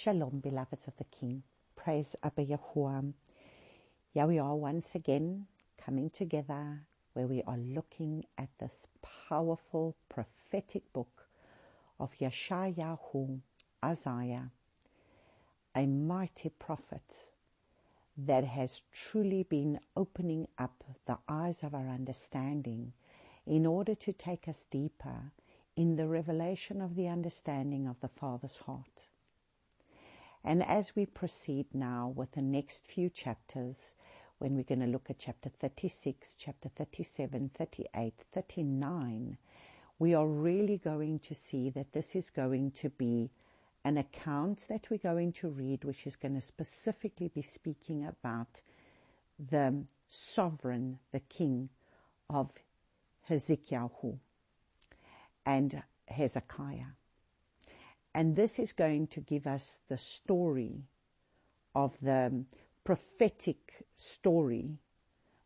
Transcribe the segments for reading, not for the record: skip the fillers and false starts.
Shalom, beloveds of the King. Praise Abba Yahuwah. Here we are once again coming together where we are looking at this powerful prophetic book of Yeshayahu, Isaiah, a mighty prophet that has truly been opening up the eyes of our understanding in order to take us deeper in the revelation of the understanding of the Father's heart. And as we proceed now with the next few chapters, when we're going to look at chapter 36, chapter 37, 38, 39, we are really going to see that this is going to be an account that we're going to read, which is going to specifically be speaking about the sovereign, the king of Hezekiah and Hezekiah. And this is going to give us the story of the prophetic story.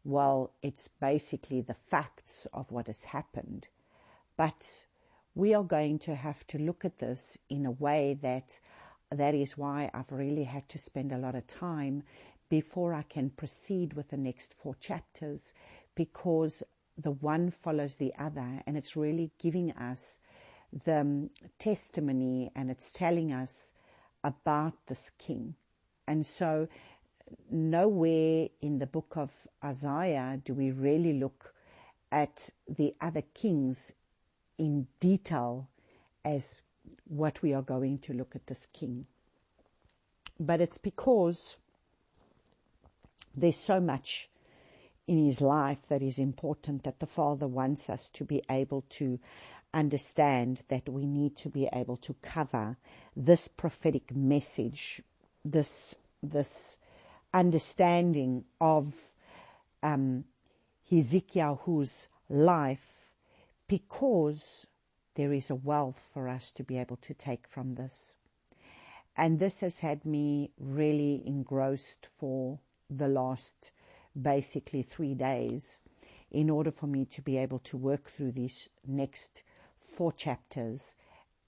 Well, it's basically the facts of what has happened. But we are going to have to look at this in a way that is why I've really had to spend a lot of time before I can proceed with the next 4 chapters, because the one follows the other, and it's really giving us the testimony, and it's telling us about this king. And so nowhere in the book of Isaiah do we really look at the other kings in detail as what we are going to look at this king. But it's because there's so much in his life that is important that the Father wants us to be able to understand, that we need to be able to cover this prophetic message, this understanding of Hezekiah's life, because there is a wealth for us to be able to take from this. And this has had me really engrossed for the last basically 3 days in order for me to be able to work through these next 4 chapters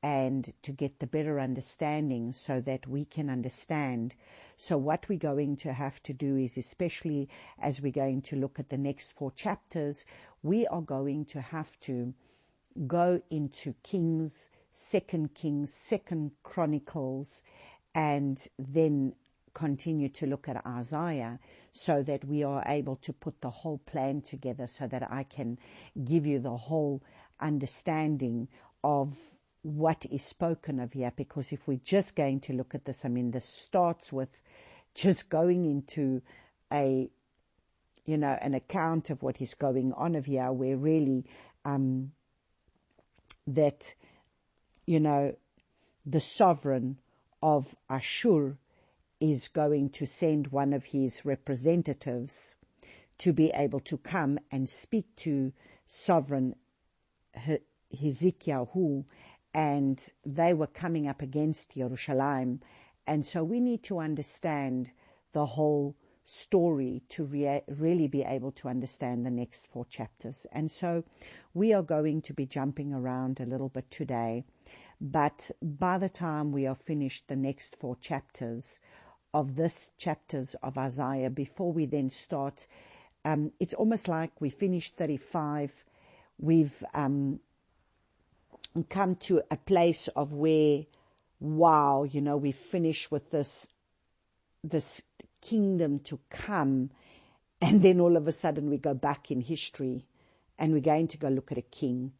and to get the better understanding so that we can understand. So what we're going to have to do is, especially as we're going to look at the next 4 chapters, we are going to have to go into Kings, 2 Chronicles, and then continue to look at Isaiah, so that we are able to put the whole plan together, so that I can give you the whole understanding of what is spoken of here. Because if we're just going to look at this, I mean, this starts with just going into an account of what is going on of here, where really that, the sovereign of Ashur is going to send one of his representatives to be able to come and speak to sovereign Hezekiah, and they were coming up against Jerusalem. And so we need to understand the whole story to really be able to understand the next 4 chapters. And so we are going to be jumping around a little bit today, but by the time we are finished the next 4 chapters of this chapters of Isaiah, before we then start, it's almost like we finished 35. We've come to a place of where, wow, we finish with this kingdom to come, and then all of a sudden we go back in history and we're going to go look at a king,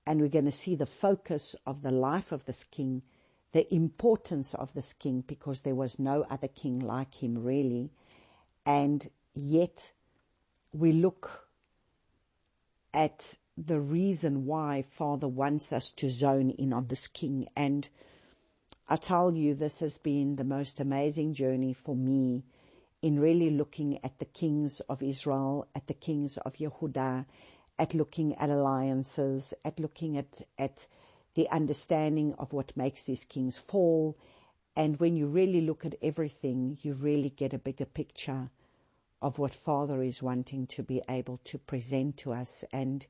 and we're going to see the focus of the life of this king, the importance of this king, because there was no other king like him really. And yet we look at the reason why Father wants us to zone in on this king. And I tell you, this has been the most amazing journey for me in really looking at the kings of Israel, at the kings of Yehudah, at looking at alliances, at looking at the understanding of what makes these kings fall. And when you really look at everything, you really get a bigger picture of what Father is wanting to be able to present to us. And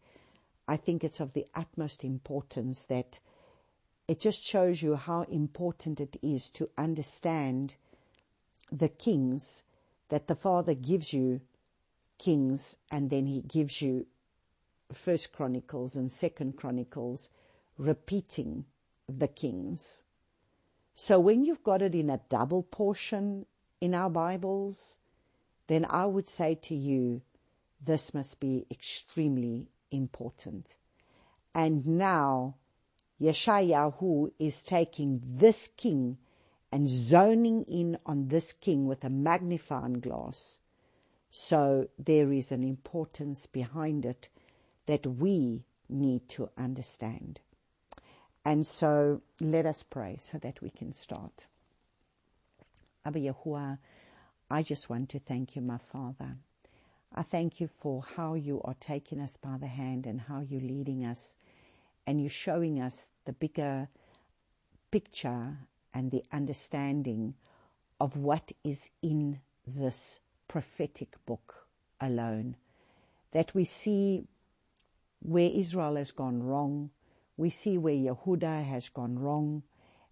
I think it's of the utmost importance that it just shows you how important it is to understand the kings, that the Father gives you kings, and then he gives you First Chronicles and Second Chronicles, repeating the kings. So when you've got it in a double portion in our Bibles, then I would say to you, this must be extremely important. And now Yeshayahu is taking this king and zoning in on this king with a magnifying glass. So there is an importance behind it that we need to understand. And so let us pray so that we can start. Abba Yahuwah, I just want to thank you, my Father. I thank you for how you are taking us by the hand and how you're leading us, and you're showing us the bigger picture and the understanding of what is in this prophetic book alone. That we see where Israel has gone wrong, we see where Yehuda has gone wrong,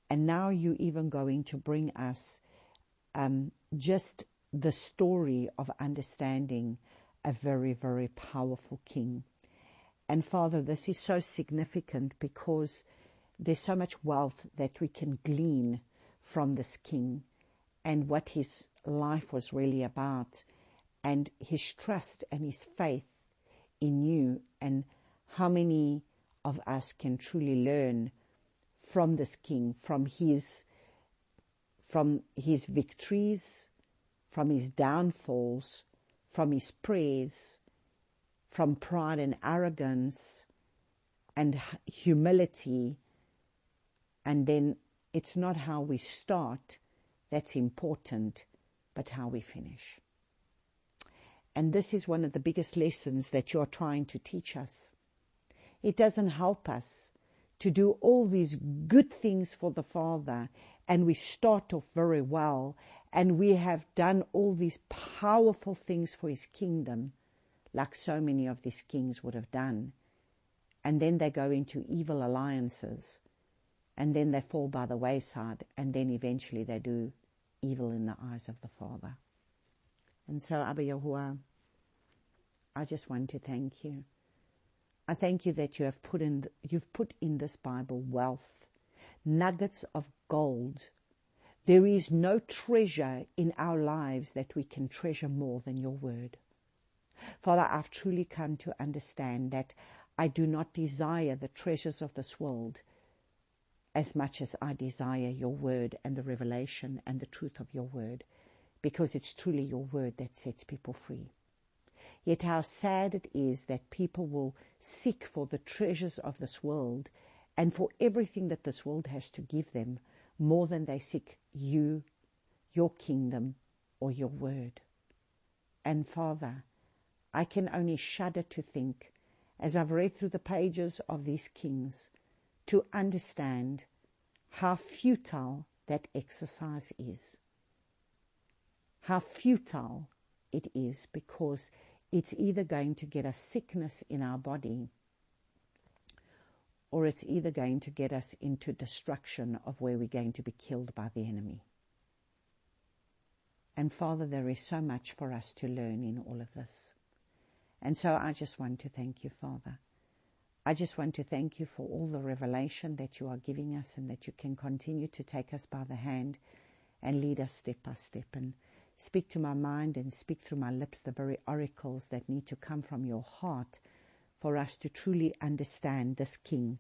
and now you're even going to bring us just the story of understanding a very, very powerful king. And Father, this is so significant because there's so much wealth that we can glean from this king and what his life was really about, and his trust and his faith in you, and how many of us can truly learn from this king, from his victories, from his downfalls, from his praise, from pride and arrogance and humility. And then it's not how we start that's important, but how we finish. And this is one of the biggest lessons that you're trying to teach us. It doesn't help us to do all these good things for the Father, and we start off very well, and we have done all these powerful things for his kingdom, like so many of these kings would have done. And then they go into evil alliances, and then they fall by the wayside, and then eventually they do evil in the eyes of the Father. And so, Abba Yahuwah, I just want to thank you. I thank you that you've put in this Bible wealth, nuggets of gold. There is no treasure in our lives that we can treasure more than your word. Father, I've truly come to understand that I do not desire the treasures of this world as much as I desire your word and the revelation and the truth of your word, because it's truly your word that sets people free. Yet how sad it is that people will seek for the treasures of this world and for everything that this world has to give them more than they seek you, your kingdom, or your word. And Father, I can only shudder to think, as I've read through the pages of these kings, to understand how futile that exercise is. How futile it is, because it's either going to get us sickness in our body, or it's either going to get us into destruction of where we're going to be killed by the enemy. And Father, there is so much for us to learn in all of this. And so I just want to thank you, Father. I just want to thank you for all the revelation that you are giving us, and that you can continue to take us by the hand and lead us step by step, and speak to my mind and speak through my lips the very oracles that need to come from your heart for us to truly understand this King,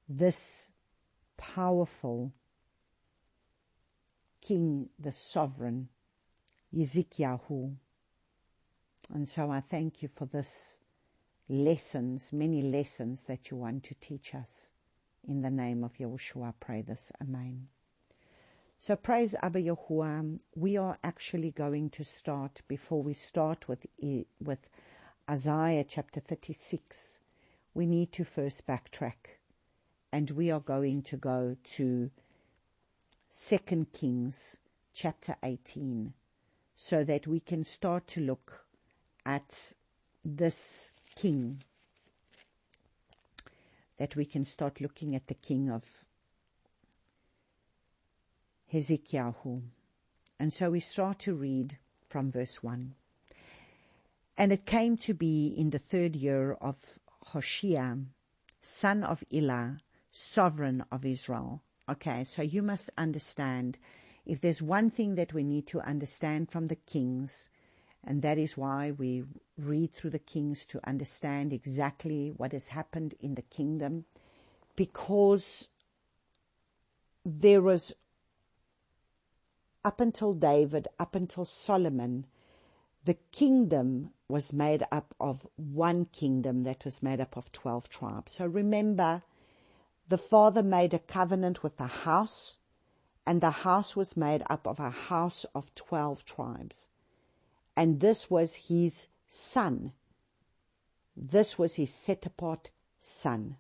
this powerful King, the sovereign, Yezikyahu. And so I thank you for this lessons, many lessons that you want to teach us. In the name of Yahushua, I pray this. Amen. So praise Abba Yahuwah. We are actually going to start, before we start with Isaiah chapter 36, we need to first backtrack. And we are going to go to 2 Kings chapter 18, so that we can start to look at this king that we can start looking at the king of Hezekiah. And so we start to read from verse 1. And it came to be in the 3rd year of Hoshea, son of Elah, sovereign of Israel. Okay, so you must understand, if there's one thing that we need to understand from the kings, and that is why we read through the kings, to understand exactly what has happened in the kingdom, because there was, up until David, up until Solomon, the kingdom was made up of one kingdom that was made up of 12 tribes. So remember, the father made a covenant with the house, and the house was made up of a house of 12 tribes. And this was his son. This was his set-apart son.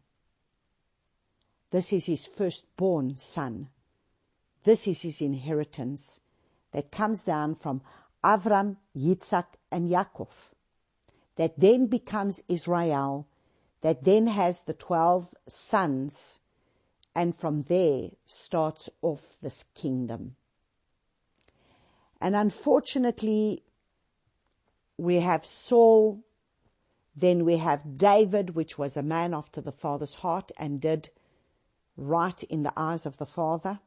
This is his firstborn son. This is his inheritance that comes down from Avram, Yitzhak, and Yaakov, that then becomes Israel, that then has the 12 sons, and from there starts off this kingdom. And unfortunately, we have Saul, then we have David, which was a man after the Father's heart and did right in the eyes of the Father,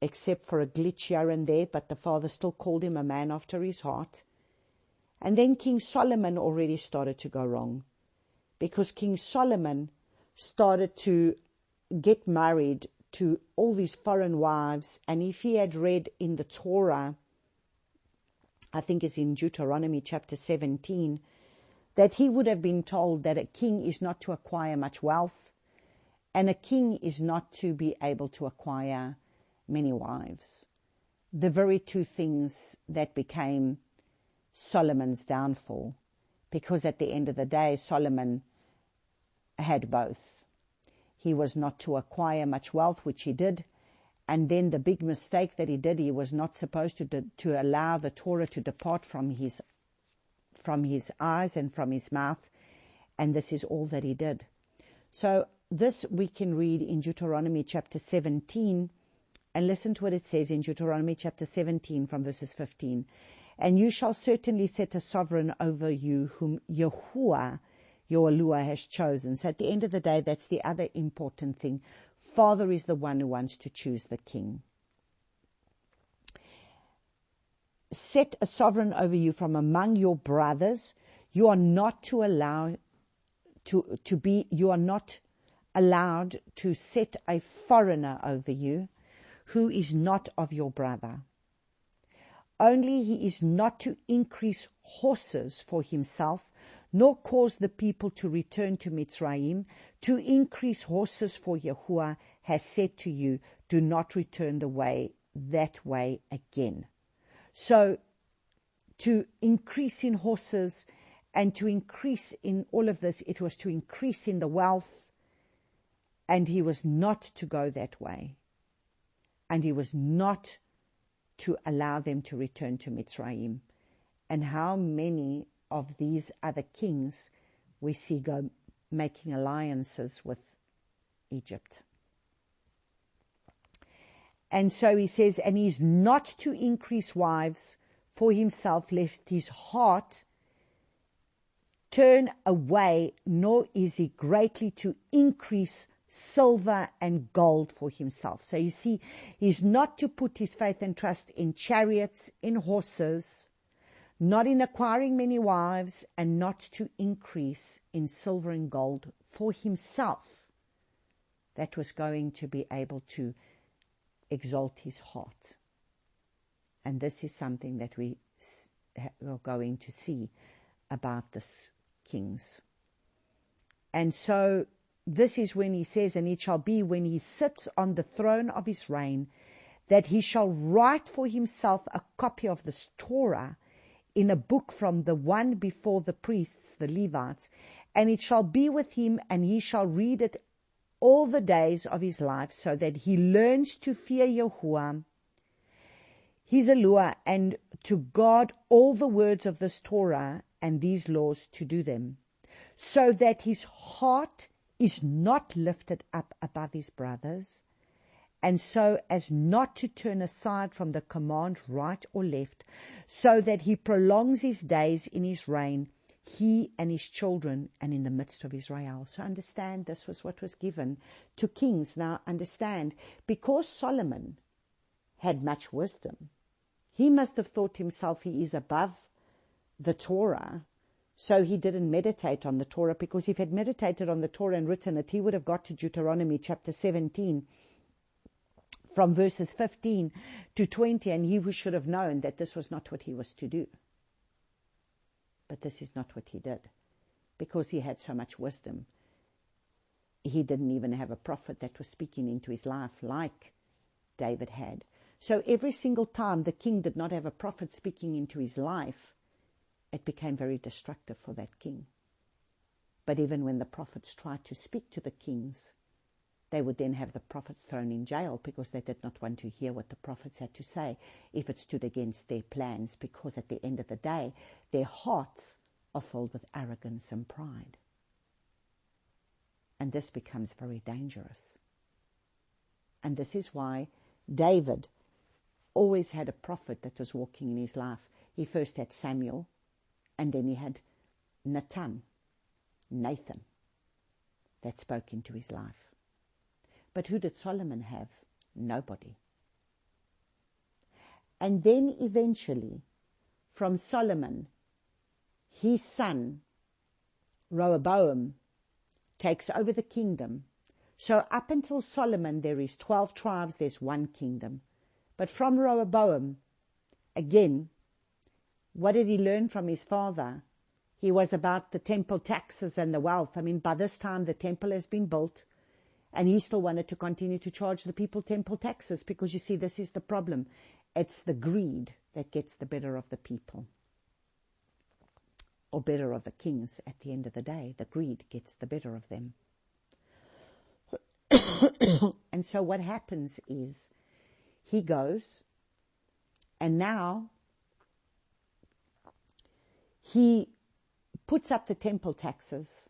except for a glitch here and there, but the Father still called him a man after his heart. And then King Solomon already started to go wrong, because King Solomon started to get married to all these foreign wives. And if he had read in the Torah, I think it's in Deuteronomy chapter 17, that he would have been told that a king is not to acquire much wealth, and a king is not to be able to acquire many wives. The very two things that became Solomon's downfall, because at the end of the day, Solomon had both. He was not to acquire much wealth, which he did, and then the big mistake that he did, he was not supposed to allow the Torah to depart from his eyes and from his mouth, and this is all that he did. So this we can read in Deuteronomy chapter 17, and listen to what it says in Deuteronomy chapter 17 from verses 15. And you shall certainly set a sovereign over you whom Yahuwah, your Elohim, has chosen. So at the end of the day, that's the other important thing. Father is the one who wants to choose the king. Set a sovereign over you from among your brothers. You are not to allow you are not allowed to set a foreigner over you who is not of your brother. Only he is not to increase horses for himself, nor cause the people to return to Mitzrayim. To increase horses for Yahuwah has said to you, do not return that way again. So to increase in horses and to increase in all of this, it was to increase in the wealth, and he was not to go that way. And he was not to allow them to return to Mitzrayim. And how many of these other kings we see go making alliances with Egypt. And so he says, and he is not to increase wives for himself, lest his heart turn away, nor is he greatly to increase silver and gold for himself. So you see, he's not to put his faith and trust in chariots, in horses, not in acquiring many wives, and not to increase in silver and gold for himself. That was going to be able to exalt his heart. And this is something that we are going to see about this kings. And so this is when he says, and it shall be when he sits on the throne of his reign, that he shall write for himself a copy of this Torah in a book from the one before the priests, the Levites, and it shall be with him, and he shall read it all the days of his life, so that he learns to fear Yahuwah, his Elohim, and to guard all the words of this Torah and these laws to do them, so that his heart is not lifted up above his brothers, and so as not to turn aside from the command right or left, so that he prolongs his days in his reign, he and his children, and in the midst of Israel. So understand, this was what was given to kings. Now understand, because Solomon had much wisdom, he must have thought himself he is above the Torah, so he didn't meditate on the Torah, because if he had meditated on the Torah and written it, he would have got to Deuteronomy chapter 17, from verses 15 to 20, and he should have known that this was not what he was to do. But this is not what he did, because he had so much wisdom. He didn't even have a prophet that was speaking into his life like David had. So every single time the king did not have a prophet speaking into his life, it became very destructive for that king. But even when the prophets tried to speak to the kings, they would then have the prophets thrown in jail, because they did not want to hear what the prophets had to say if it stood against their plans, because at the end of the day, their hearts are filled with arrogance and pride. And this becomes very dangerous. And this is why David always had a prophet that was walking in his life. He first had Samuel, and then he had Nathan, that spoke into his life. But who did Solomon have? Nobody. And then eventually, from Solomon, his son, Rehoboam, takes over the kingdom. So up until Solomon, there is 12 tribes, there's one kingdom. But from Rehoboam, again, what did he learn from his father? He was about the temple taxes and the wealth. I mean, by this time, the temple has been built, and he still wanted to continue to charge the people temple taxes, because you see, this is the problem. It's the greed that gets the better of the people, or better of the kings at the end of the day. The greed gets the better of them. And so what happens is, he goes, and now he puts up the temple taxes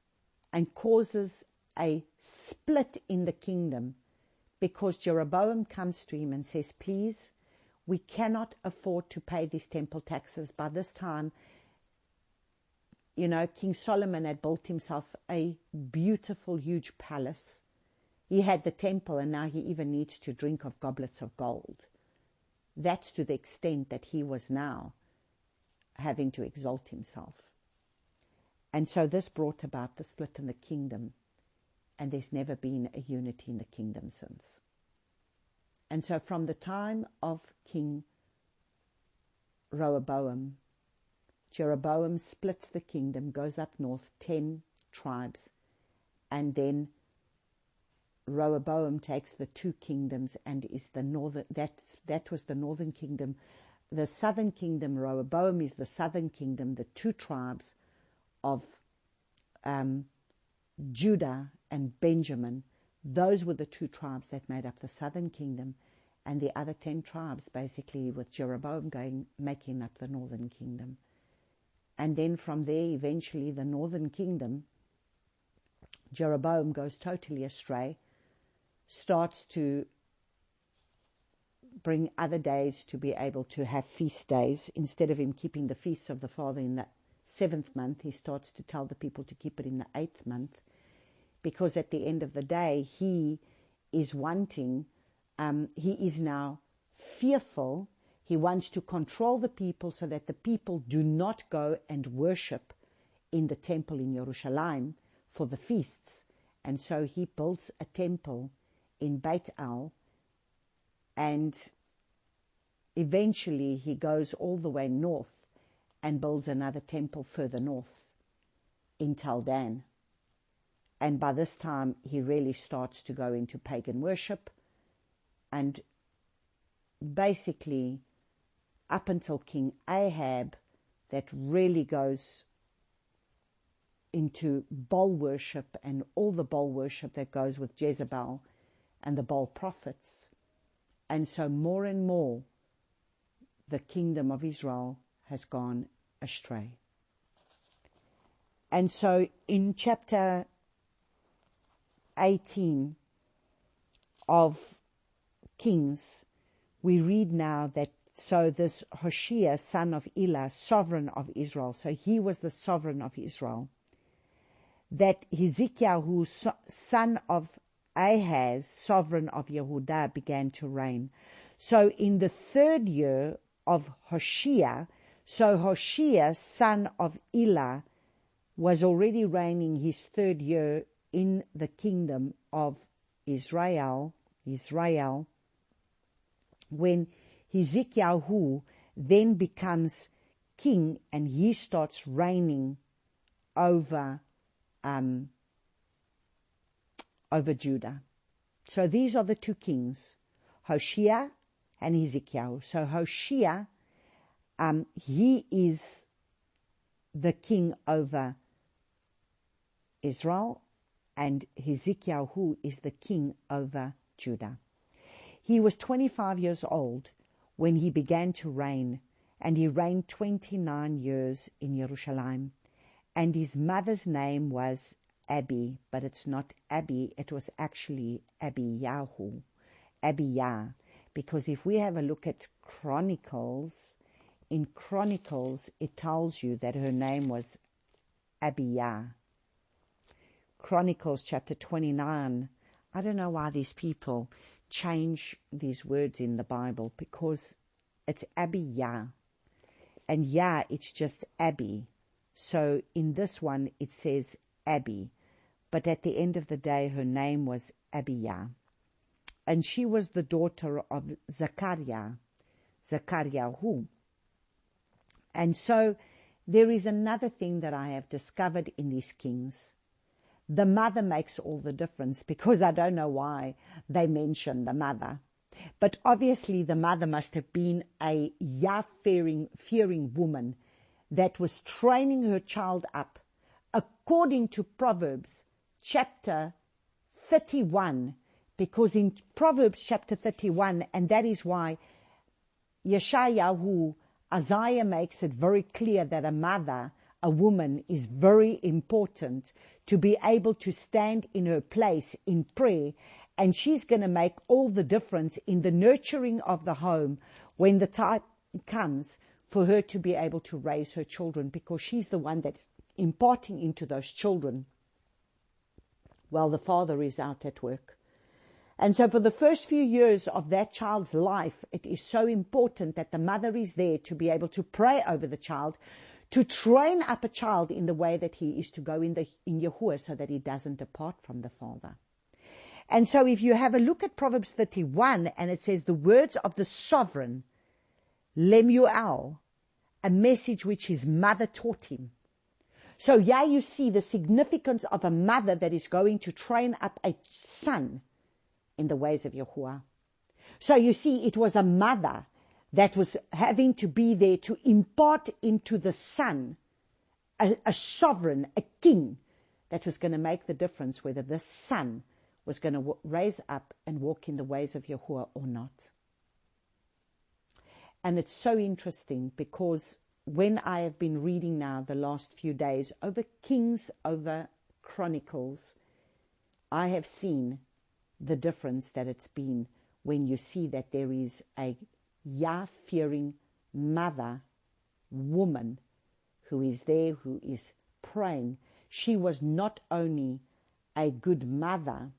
and causes a split in the kingdom, because Jeroboam comes to him and says, please, we cannot afford to pay these temple taxes. By this time, King Solomon had built himself a beautiful, huge palace. He had the temple, and now he even needs to drink of goblets of gold. That's to the extent that he was now having to exalt himself. And so this brought about the split in the kingdom, and there's never been a unity in the kingdom since. And so from the time of King Rehoboam, Jeroboam splits the kingdom, goes up north, 10 tribes, and then Rehoboam takes the 2 kingdoms and is the northern. That was the northern kingdom. The southern kingdom, Rehoboam, is the southern kingdom, the 2 tribes of Judah and Benjamin. Those were the 2 tribes that made up the southern kingdom, and the other 10 tribes, basically, with Jeroboam making up the northern kingdom. And then from there, eventually, the northern kingdom, Jeroboam goes totally astray, starts to bring other days to be able to have feast days. Instead of him keeping the feasts of the Father in the 7th month, he starts to tell the people to keep it in the 8th month, because at the end of the day, he is wanting, he is now fearful. He wants to control the people so that the people do not go and worship in the temple in Jerusalem for the feasts. And so he builds a temple in Beit El, and eventually he goes all the way north and builds another temple further north in Tel Dan. And by this time, he really starts to go into pagan worship, and basically, up until King Ahab, that really goes into Baal worship and all the Baal worship that goes with Jezebel and the Baal prophets. And so more and more, the kingdom of Israel has gone astray. And so in chapter 18 of Kings, we read now that so this Hoshea, son of Elah, sovereign of Israel, so he was the sovereign of Israel, that Hezekiah, son of Ahaz, sovereign of Yehudah, began to reign. So in the 3rd year of Hoshea, so Hoshea, son of Elah, was already reigning his 3rd year in the kingdom of Israel, when Hezekiah then becomes king and he starts reigning over Judah. So these are the 2 kings, Hoshea and Hezekiah. So Hoshea, he is the king over Israel, and Hezekiah is the king over Judah. He was 25 years old when he began to reign, and he reigned 29 years in Jerusalem. And his mother's name was Abi, but it's not Abi, it was actually Abiyah, because if we have a look at Chronicles, in Chronicles it tells you that her name was Abiyah. Chronicles chapter 29. I don't know why these people change these words in the Bible, because it's Abiyah, and Yah, it's just Abi. So in this one it says Abi, but at the end of the day her name was Abiyah, and she was the daughter of Zechariah. And so there is another thing that I have discovered in these kings. The mother makes all the difference, because I don't know why they mention the mother. But obviously the mother must have been a Yah-fearing woman that was training her child up according to Proverbs chapter 31, because in Proverbs chapter 31, and that is why Isaiah makes it very clear that a mother, a woman, is very important to be able to stand in her place in prayer, and she's going to make all the difference in the nurturing of the home when the time comes for her to be able to raise her children, because she's the one that's imparting into those children while the father is out at work. And so for the first few years of that child's life, it is so important that the mother is there to be able to pray over the child, to train up a child in the way that he is to go in Yahuwah, so that he doesn't depart from the Father. And so if you have a look at Proverbs 31, and it says, the words of the sovereign, Lemuel, a message which his mother taught him. So you see the significance of a mother that is going to train up a son in the ways of Yahuwah. So you see, it was a mother that was having to be there to impart into the son a sovereign, a king, that was going to make the difference whether this son was going to raise up and walk in the ways of Yahuwah or not. And it's so interesting, because when I have been reading now the last few days over Kings, over Chronicles, I have seen the difference that it's been when you see that there is a Yah-fearing mother, woman, who is there, who is praying. She was not only a good mother,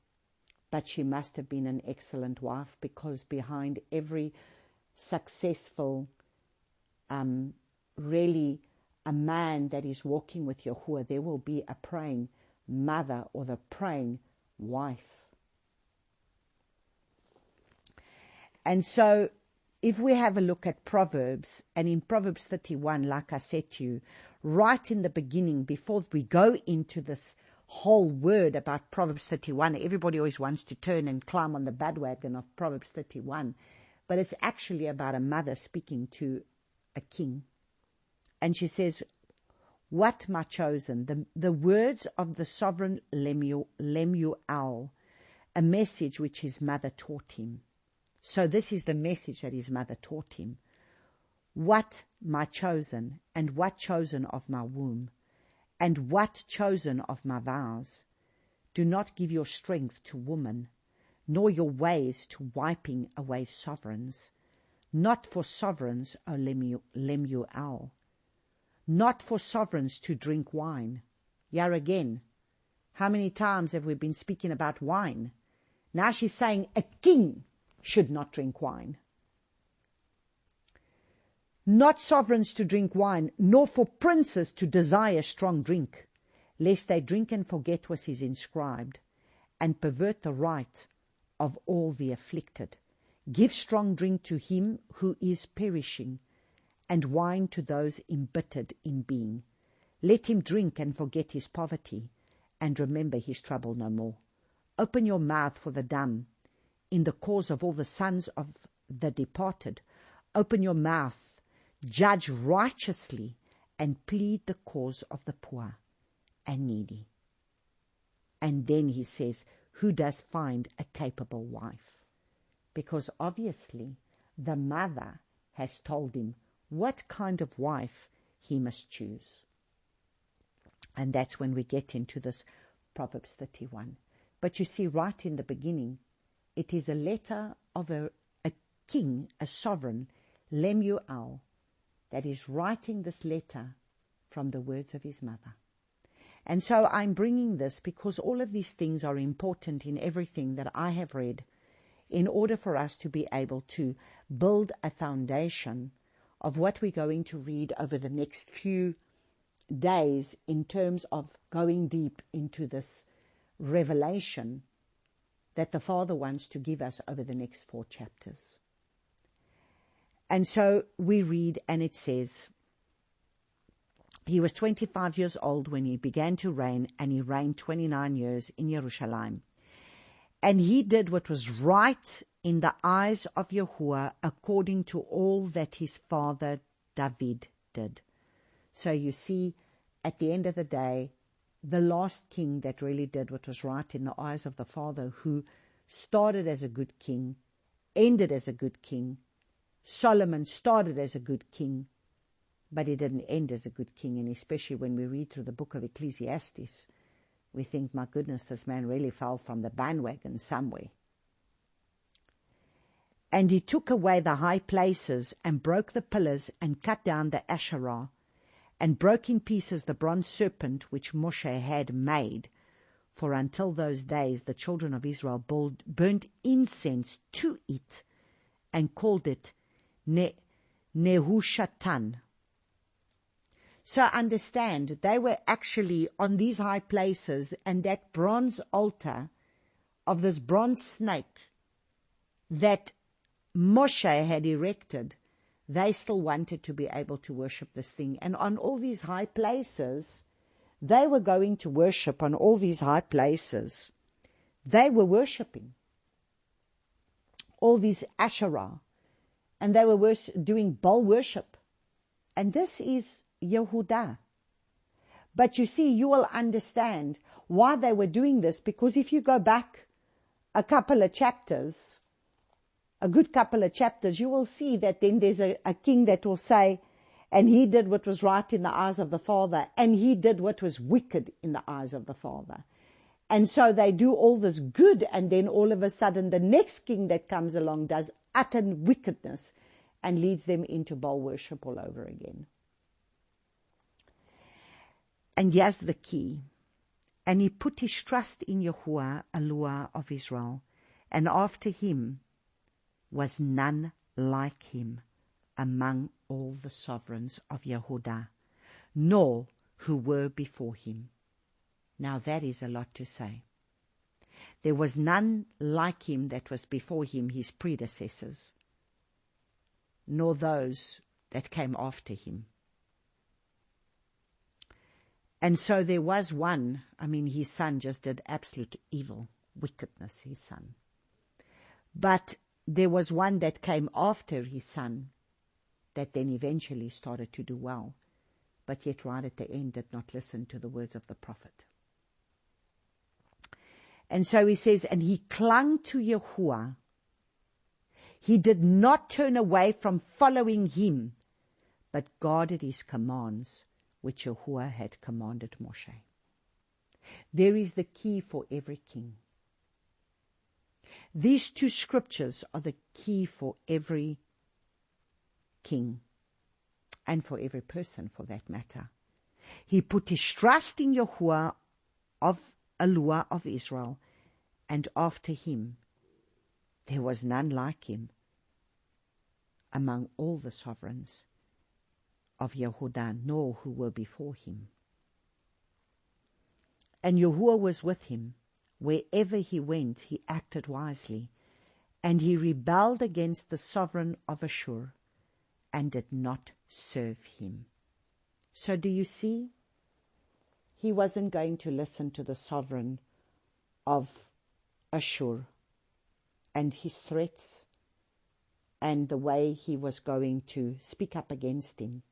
but she must have been an excellent wife, because behind every successful, really a man that is walking with Yahuwah, there will be a praying mother or the praying wife. And so if we have a look at Proverbs, and in Proverbs 31, like I said to you, right in the beginning, before we go into this whole word about Proverbs 31, everybody always wants to turn and climb on the bandwagon of Proverbs 31, but it's actually about a mother speaking to a king. And she says, what my chosen, the words of the sovereign Lemuel, a message which his mother taught him. So this is the message that his mother taught him. What my chosen, and what chosen of my womb, and what chosen of my vows, Do not give your strength to woman, nor your ways to wiping away sovereigns. Not for sovereigns, O Lemuel. Not for sovereigns to drink wine. Here again, how many times have we been speaking about wine? Now she's saying a king should not drink wine. Not sovereigns to drink wine, nor for princes to desire strong drink, lest they drink and forget what is inscribed, and pervert the right of all the afflicted. Give strong drink to him who is perishing, and wine to those embittered in being. Let him drink and forget his poverty, and remember his trouble no more. Open your mouth for the dumb, in the cause of all the sons of the departed. Open your mouth, judge righteously, and plead the cause of the poor and needy. And then he says, who does find a capable wife? Because obviously the mother has told him what kind of wife he must choose. And that's when we get into this Proverbs 31. But you see, right in the beginning, it is a letter of a king, a sovereign, Lemuel, that is writing this letter from the words of his mother. And so I'm bringing this because all of these things are important in everything that I have read, in order for us to be able to build a foundation of what we're going to read over the next few days in terms of going deep into this revelation that the Father wants to give us over the next 4 chapters. And so we read, and it says, he was 25 years old when he began to reign, and he reigned 29 years in Jerusalem. And he did what was right in the eyes of Yahuwah, according to all that his father David did. So you see, at the end of the day, the last king that really did what was right in the eyes of the Father, who started as a good king, ended as a good king. Solomon started as a good king, but he didn't end as a good king. And especially when we read through the book of Ecclesiastes, we think, my goodness, this man really fell from the bandwagon somewhere. And he took away the high places and broke the pillars and cut down the Asherah and broke in pieces the bronze serpent which Moshe had made. For until those days the children of Israel burnt incense to it and called it Nehushatan. So understand, they were actually on these high places, and that bronze altar of this bronze snake that Moshe had erected, they still wanted to be able to worship this thing. And on all these high places, they were going to worship on all these high places. They were worshiping all these Asherah, and they were doing Baal worship. And this is Yehudah. But you see, you will understand why they were doing this, because if you go back a couple of chapters, a good couple of chapters, you will see that then there's a king that will say, and he did what was right in the eyes of the Father, and he did what was wicked in the eyes of the Father. And so they do all this good, and then all of a sudden the next king that comes along does utter wickedness and leads them into Baal worship all over again. And here's the key. And he put his trust in Yahuwah, Elohah of Israel, and after him was none like him among all the sovereigns of Yehudah, nor who were before him. Now that is a lot to say. There was none like him that was before him, his predecessors, nor those that came after him. And so there was one, his son just did absolute evil, wickedness, his son. But there was one that came after his son that then eventually started to do well, but yet right at the end did not listen to the words of the prophet. And so he says, and he clung to Yahuwah. He did not turn away from following him, but guarded his commands, which Yahuwah had commanded Moshe. There is the key for every king. These two scriptures are the key for every king and for every person for that matter. He put his trust in Yahuwah of Eluah of Israel, and after him there was none like him among all the sovereigns of Yehudah, nor who were before him. And Yahuwah was with him. Wherever he went, he acted wisely, and he rebelled against the sovereign of Ashur and did not serve him. So do you see? He wasn't going to listen to the sovereign of Ashur and his threats and the way he was going to speak up against him.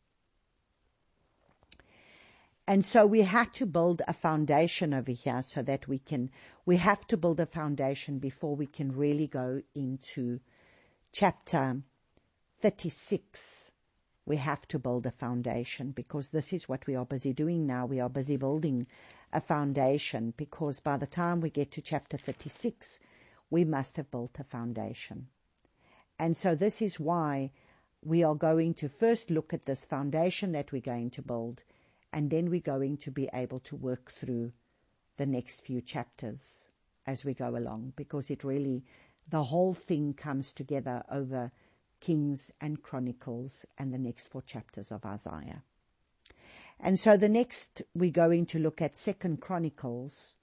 And so we had to build a foundation over here so that we have to build a foundation before we can really go into chapter 36. We have to build a foundation because this is what we are busy doing now. We are busy building a foundation because by the time we get to chapter 36, we must have built a foundation. And so this is why we are going to first look at this foundation that we're going to build, and then we're going to be able to work through the next few chapters as we go along, because the whole thing comes together over Kings and Chronicles and the next 4 chapters of Isaiah. And so the next we're going to look at 2 Chronicles.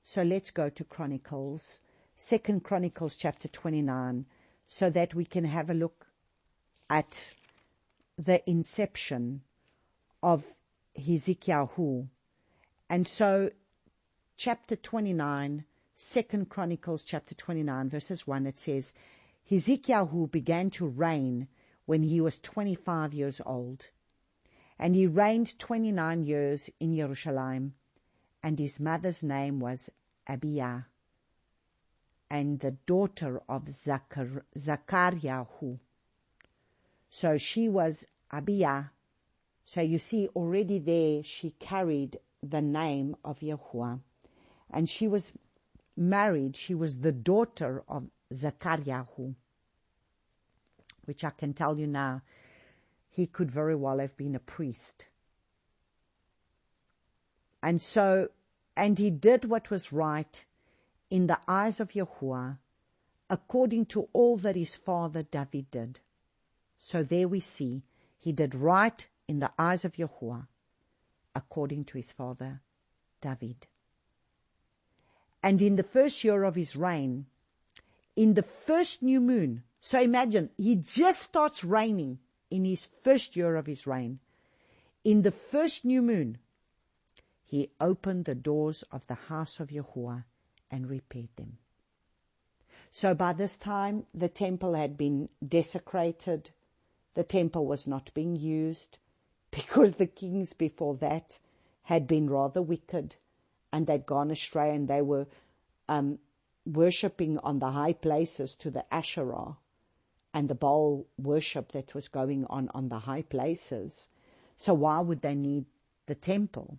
So let's go to Chronicles, 2 Chronicles chapter 29, so that we can have a look at the inception of Hezekiah. And so chapter 29, 2 Chronicles chapter 29, verses 1, it says, Hezekiah began to reign when he was 25 years old, and he reigned 29 years in Jerusalem, and his mother's name was Abiah, and the daughter of Zachariah. So she was Abiah. So you see already there she carried the name of Yahuwah, and she was married. She was the daughter of Zachariah, which I can tell you now, he could very well have been a priest. And he did what was right in the eyes of Yahuwah, according to all that his father David did. So there we see, he did right in the eyes of Yahuwah, according to his father David. And in the first year of his reign, in the first new moon, so imagine, he just starts reigning in his first year of his reign. In the first new moon, he opened the doors of the house of Yahuwah and repaired them. So by this time, the temple had been desecrated. The temple was not being used because the kings before that had been rather wicked and they'd gone astray, and they were worshipping on the high places to the Asherah and the Baal worship that was going on the high places. So why would they need the temple?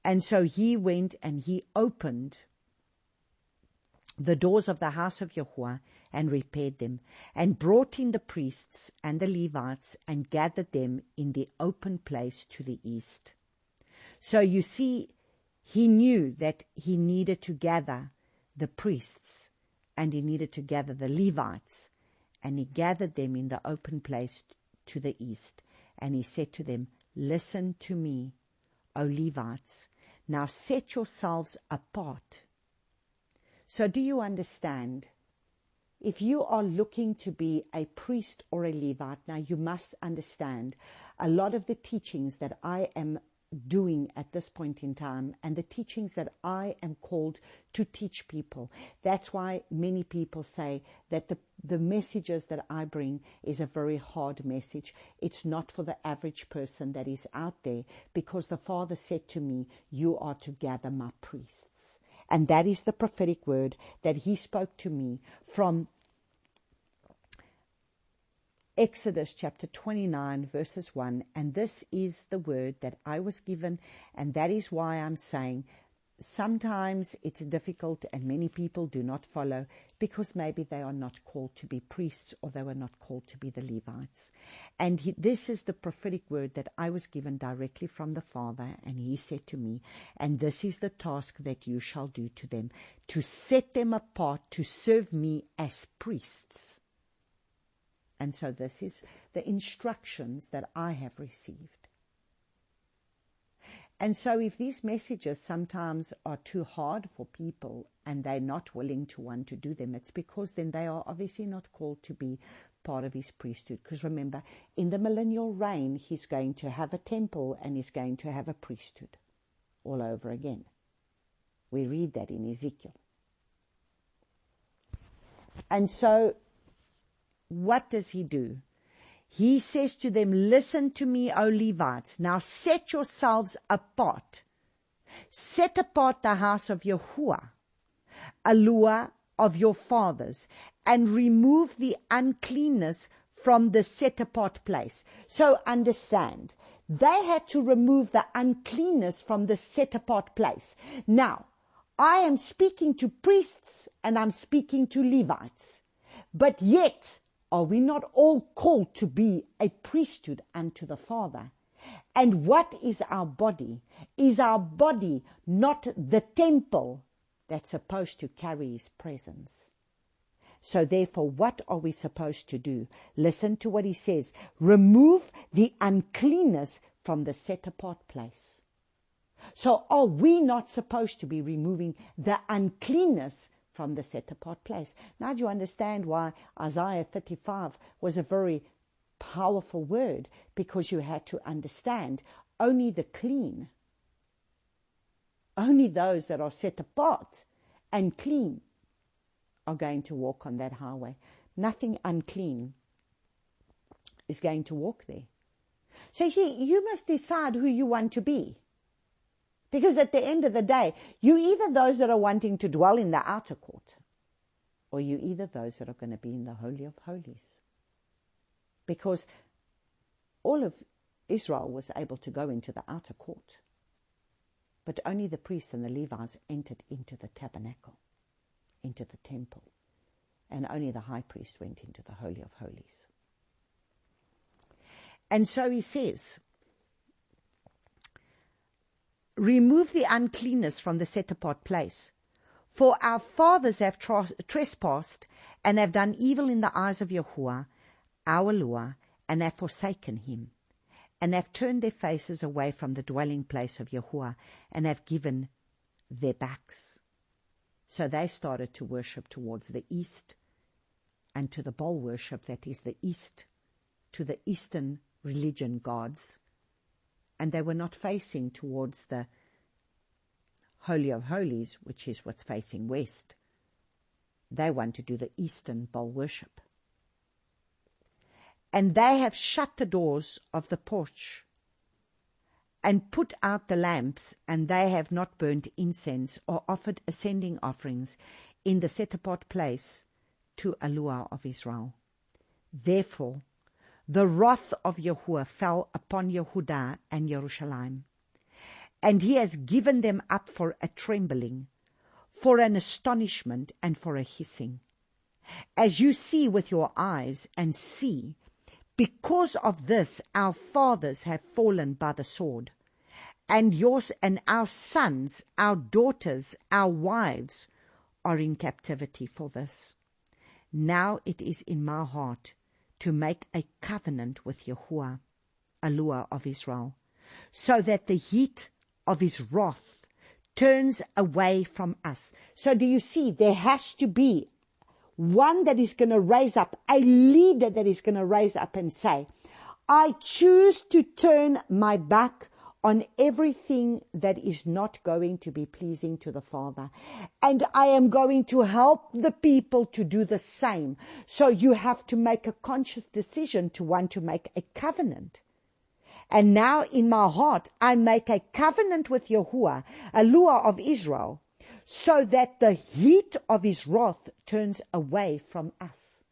And so he went and he opened the doors of the house of Yahuwah and repaired them, and brought in the priests and the Levites and gathered them in the open place to the east. So you see, he knew that he needed to gather the priests and he needed to gather the Levites, and he gathered them in the open place to the east. And he said to them, listen to me, O Levites, now set yourselves apart. So do you understand? If you are looking to be a priest or a Levite, now you must understand a lot of the teachings that I am doing at this point in time and the teachings that I am called to teach people. That's why many people say that the messages that I bring is a very hard message. It's not for the average person that is out there, because the Father said to me, you are to gather my priests. And that is the prophetic word that he spoke to me from Exodus chapter 29 verses 1, and this is the word that I was given, and that is why I'm saying sometimes it's difficult and many people do not follow because maybe they are not called to be priests or they were not called to be the Levites. And this is the prophetic word that I was given directly from the Father, and he said to me, and this is the task that you shall do to them, to set them apart to serve me as priests. And so this is the instructions that I have received. And so if these messages sometimes are too hard for people and they're not willing to want to do them, it's because then they are obviously not called to be part of his priesthood. Because remember, in the millennial reign, he's going to have a temple and he's going to have a priesthood all over again. We read that in Ezekiel. And so what does he do? He says to them, listen to me, O Levites. Now set yourselves apart. Set apart the house of Yahuwah, Yahuwah of your fathers, and remove the uncleanness from the set apart place. So understand, they had to remove the uncleanness from the set apart place. Now, I am speaking to priests and I'm speaking to Levites, but yet, are we not all called to be a priesthood unto the Father? And what is our body? Is our body not the temple that's supposed to carry his presence? So therefore, what are we supposed to do? Listen to what he says. Remove the uncleanness from the set-apart place. So are we not supposed to be removing the uncleanness from the set-apart place? Now do you understand why Isaiah 35 was a very powerful word? Because you had to understand only the clean, only those that are set apart and clean are going to walk on that highway. Nothing unclean is going to walk there. So you must decide who you want to be. Because at the end of the day, you either those that are wanting to dwell in the outer court, or you either those that are going to be in the Holy of Holies. Because all of Israel was able to go into the outer court, but only the priests and the Levites entered into the tabernacle, into the temple, and only the high priest went into the Holy of Holies. And so he says, remove the uncleanness from the set-apart place. For our fathers have trespassed and have done evil in the eyes of Yahuwah, our Yahuwah, and have forsaken him, and have turned their faces away from the dwelling place of Yahuwah, and have given their backs. So they started to worship towards the east, and to the Baal worship that is the east, to the eastern religion gods. And they were not facing towards the Holy of Holies, which is what's facing west. They want to do the eastern Baal worship. And they have shut the doors of the porch and put out the lamps, and they have not burnt incense or offered ascending offerings in the set-apart place to Yahuwah of Israel. Therefore, the wrath of Yahuwah fell upon Yehudah and Jerusalem, and he has given them up for a trembling, for an astonishment, and for a hissing. As you see with your eyes, and see, because of this our fathers have fallen by the sword, and yours and our sons, our daughters, our wives are in captivity for this. Now it is in my heart to make a covenant with Yahuwah, Yahuwah of Israel, so that the heat of his wrath turns away from us. So do you see, there has to be one that is going to raise up, a leader that is going to raise up and say, I choose to turn my back on everything that is not going to be pleasing to the Father. And I am going to help the people to do the same. So you have to make a conscious decision to want to make a covenant. And now in my heart, I make a covenant with Yahuwah, Yahuwah of Israel, so that the heat of his wrath turns away from us.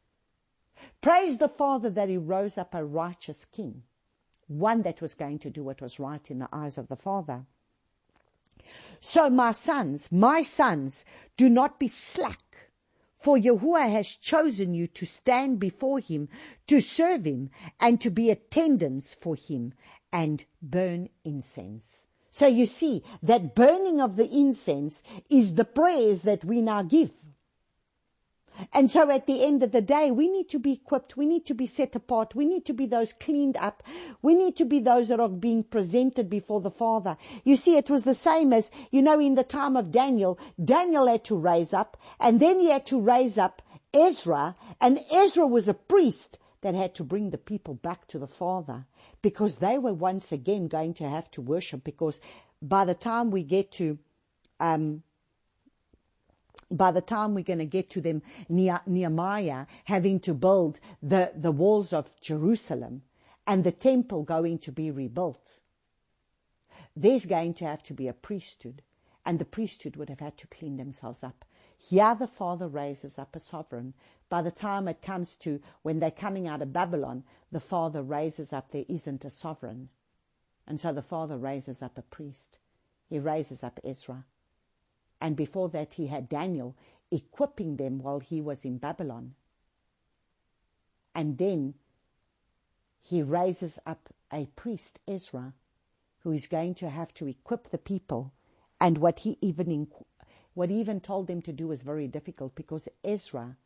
Praise the Father that he rose up a righteous king, one that was going to do what was right in the eyes of the Father. So my sons, do not be slack, for Yahuwah has chosen you to stand before him, to serve him, and to be attendants for him, and burn incense. So you see, that burning of the incense is the prayers that we now give. And so at the end of the day, we need to be equipped, we need to be set apart, we need to be those cleaned up, we need to be those that are being presented before the Father. You see, it was the same as, in the time of Daniel had to raise up, and then he had to raise up Ezra, and Ezra was a priest that had to bring the people back to the Father, because they were once again going to have to worship, because by the time we get to we're going to get to them, Nehemiah having to build the walls of Jerusalem and the temple going to be rebuilt, there's going to have to be a priesthood, and the priesthood would have had to clean themselves up. Here the Father raises up a sovereign. By the time it comes to when they're coming out of Babylon, the Father raises up, there isn't a sovereign. And so the Father raises up a priest. He raises up Ezra. And before that, he had Daniel equipping them while he was in Babylon. And then he raises up a priest, Ezra, who is going to have to equip the people. And what he even told them to do was very difficult, because Ezra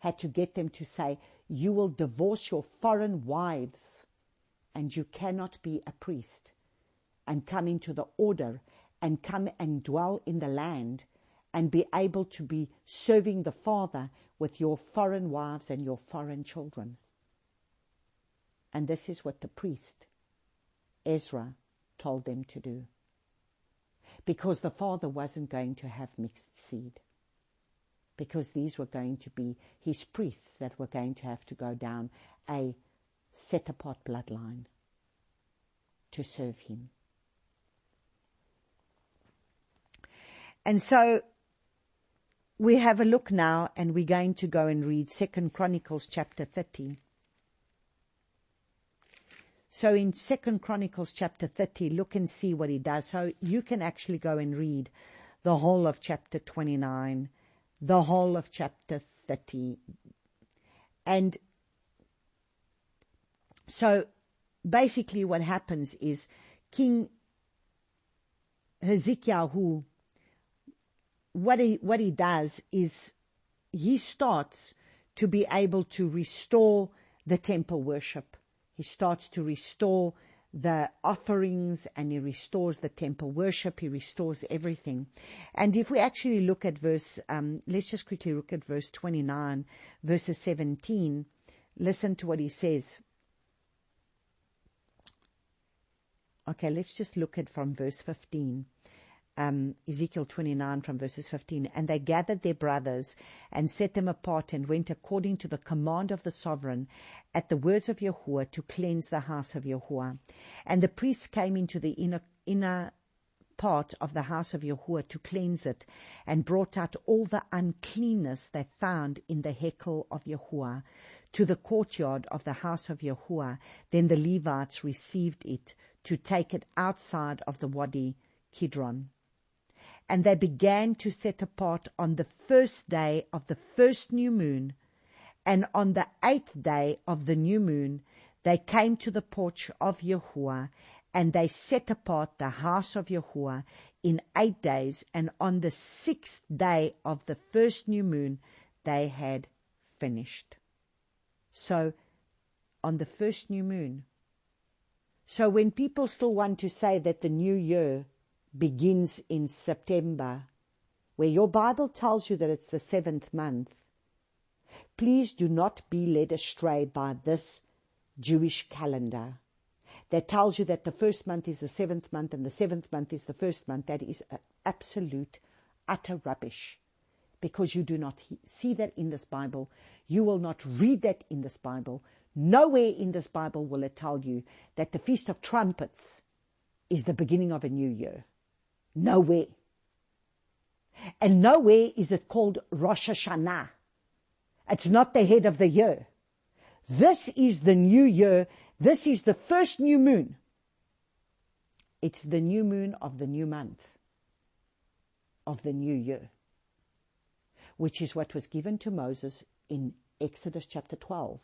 had to get them to say, you will divorce your foreign wives, and you cannot be a priest and come into the order and come and dwell in the land and be able to be serving the Father with your foreign wives and your foreign children. And this is what the priest, Ezra, told them to do. Because the Father wasn't going to have mixed seed. Because these were going to be his priests that were going to have to go down a set-apart bloodline to serve him. And so we have a look now, and we're going to go and read 2 Chronicles chapter 30. So in 2 Chronicles chapter 30, look and see what he does. So you can actually go and read the whole of chapter 29, the whole of chapter 30. And so basically what happens is King Hezekiah, what he does is he starts to be able to restore the temple worship. He starts to restore the offerings, and he restores the temple worship. He restores everything. And if we actually look at let's just quickly look at verse 29, verses 17. Listen to what he says. Okay, let's just look at from verse 15. Ezekiel 29 from verses 15. And they gathered their brothers and set them apart and went according to the command of the sovereign at the words of Yahuwah to cleanse the house of Yahuwah. And the priests came into the inner part of the house of Yahuwah to cleanse it, and brought out all the uncleanness they found in the hekel of Yahuwah to the courtyard of the house of Yahuwah. Then the Levites received it to take it outside of the Wadi Kidron. And they began to set apart on the first day of the first new moon, and on the 8th day of the new moon they came to the porch of Yahuwah, and they set apart the house of Yahuwah in 8 days, and on the 6th day of the first new moon they had finished. So, on the first new moon. So when people still want to say that the new year begins in September, where your Bible tells you that it's the 7th month, please do not be led astray by this Jewish calendar that tells you that the first month is the 7th month and the 7th month is the first month. That is absolute, utter rubbish, because you do not see that in this Bible. You will not read that in this Bible. Nowhere in this Bible will it tell you that the Feast of Trumpets is the beginning of a new year. Nowhere. And nowhere is it called Rosh Hashanah. It's not the head of the year. This is the new year. This is the first new moon. It's the new moon of the new month. of the new year, which is what was given to Moses in Exodus chapter 12,